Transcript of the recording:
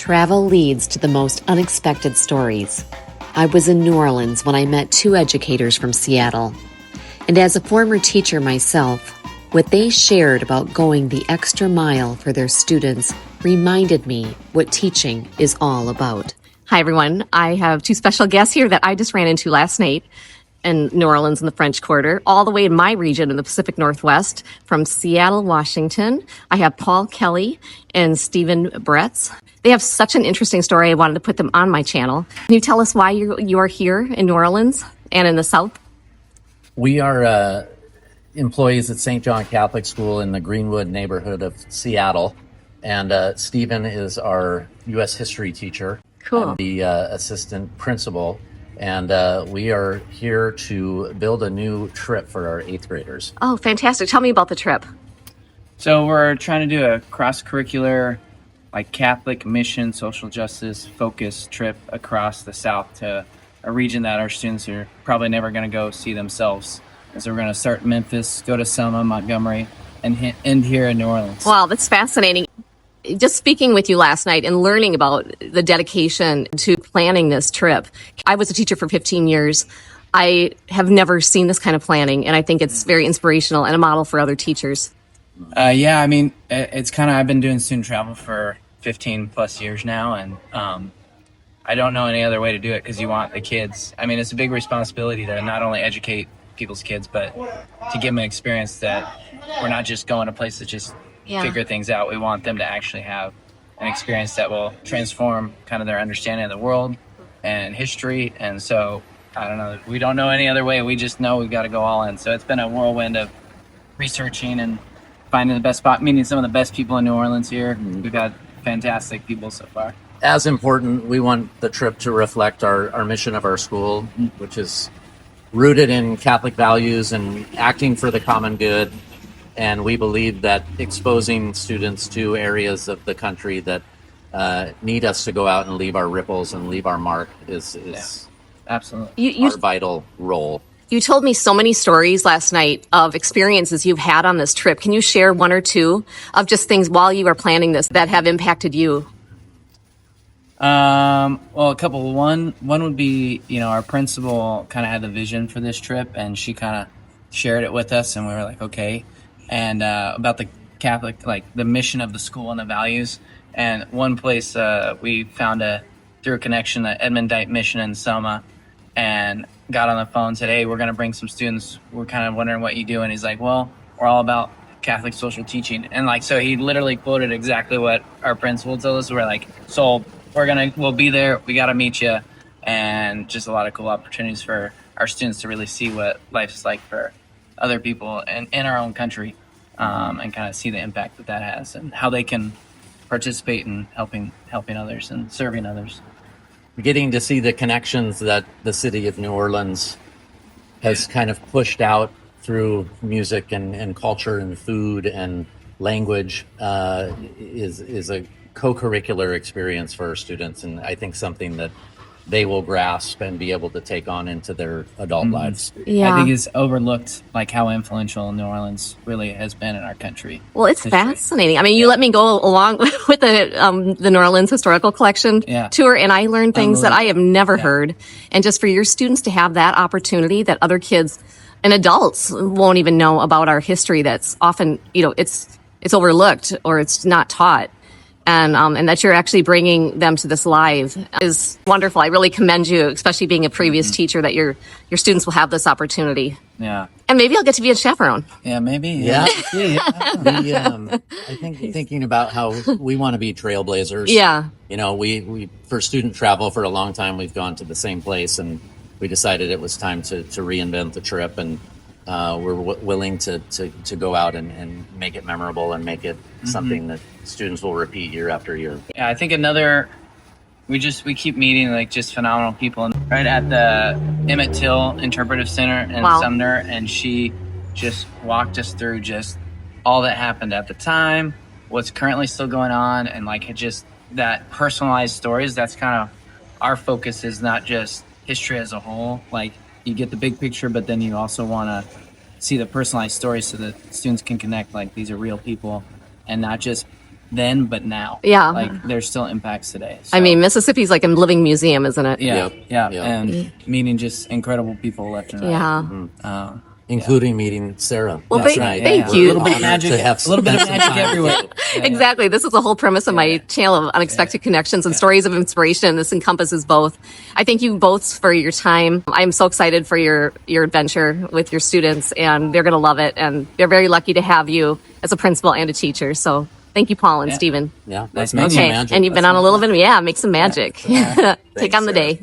Travel leads to the most unexpected stories. I was in New Orleans when I met two educators from Seattle. And as a former teacher myself, what they shared about going the extra mile for their students reminded me what teaching is all about. Hi, everyone. I have two special guests here that I just ran into last night in New Orleans in the French Quarter, all the way in my region in the Pacific Northwest, from Seattle, Washington. I have Paul Kelly and Stephen Bretz. They have such an interesting story. I wanted to put them on my channel. Can you tell us why you are here in New Orleans and in the South? We are employees at St. John Catholic School in the Greenwood neighborhood of Seattle. And Stephen is our U.S. history teacher. Cool. I'm the assistant principal. And we are here to build a new trip for our 8th graders. Oh, fantastic. Tell me about the trip. So we're trying to do a cross-curricular, like Catholic mission, social justice focused trip across the South to a region that our students are probably never going to go see themselves. And so we're going to start in Memphis, go to Selma, Montgomery, and end here in New Orleans. Wow, that's fascinating. Just speaking with you last night and learning about the dedication to planning this trip. I was a teacher for 15 years. I have never seen this kind of planning, and I think it's very inspirational and a model for other teachers. Yeah, I mean, it's kind of, I've been doing student travel for 15 plus years now, and I don't know any other way to do it because you want the kids. I mean, it's a big responsibility to not only educate people's kids, but to give them an experience that we're not just going to places to just figure things out. We want them to actually have an experience that will transform kind of their understanding of the world and history. And so, I don't know, we don't know any other way. We just know we've got to go all in. So it's been a whirlwind of researching and finding the best spot, meeting some of the best people in New Orleans here. We've had fantastic people so far. As important, we want the trip to reflect our mission of our school, which is rooted in Catholic values and acting for the common good. And we believe that exposing students to areas of the country that need us to go out and leave our ripples and leave our mark is absolutely our vital role. You told me so many stories last night of experiences you've had on this trip. Can you share one or two of just things while you were planning this that have impacted you? Well, a couple. One would be, our principal kind of had the vision for this trip, and she kind of shared it with us, and we were like, okay. And about the Catholic, like the mission of the school and the values. And one place we found through a connection, the Edmund Dite mission in Selma, and got on the phone and said, hey, we're going to bring some students. We're kind of wondering what you do. And he's like, well, we're all about Catholic social teaching. And so he literally quoted exactly what our principal told us. We're like, so we'll be there. We got to meet you. And just a lot of cool opportunities for our students to really see what life's like for other people in our own country, and kind of see the impact that has and how they can participate in helping others and serving others. Getting to see the connections that the city of New Orleans has kind of pushed out through music and culture and food and language is a co-curricular experience for our students, and I think something that they will grasp and be able to take on into their adult lives. Yeah. I think it's overlooked, like how influential New Orleans really has been in our country. Well, it's fascinating. I mean, you let me go along with the New Orleans Historical Collection tour, and I learned things that I have never heard. And just for your students to have that opportunity that other kids and adults won't even know about our history, that's often, it's overlooked or it's not taught. And that you're actually bringing them to this live is wonderful. I really commend you, especially being a previous teacher, that your students will have this opportunity. Yeah. And maybe I'll get to be a chaperone. Yeah, maybe. Yeah. I think thinking about how we want to be trailblazers. Yeah. We for student travel for a long time, we've gone to the same place, and we decided it was time to reinvent the trip, and we're willing to go out and make it memorable and make it something that students will repeat year after year. Yeah, I think we keep meeting like just phenomenal people. Right at the Emmett Till Interpretive Center in Sumner, and she just walked us through just all that happened at the time, what's currently still going on, and like just that personalized stories. That's kind of our focus, is not just history as a whole. Like you get the big picture, but then you also want to see the personalized stories so that students can connect, like these are real people and not just then, but now. Yeah. Like there's still impacts today. So, I mean, Mississippi's like a living museum, isn't it? yeah, Yep. and meeting just incredible people left and right. Yeah. Including meeting Sarah. Well, last thank- night. thank We're you. A little bit of honored magic, to have a little bit of spent some magic time everywhere. with you. Yeah, Exactly. This is the whole premise of my channel of unexpected connections and stories of inspiration. This encompasses both. I thank you both for your time. I'm so excited for your adventure with your students, and they're going to love it. And they're very lucky to have you as a principal and a teacher. So thank you, Paul and Yeah. Stephen. Yeah, Nice let's make some Okay. magic. And you've been on a little bit. Yeah, make some magic. Take Thanks, on the Sarah. day.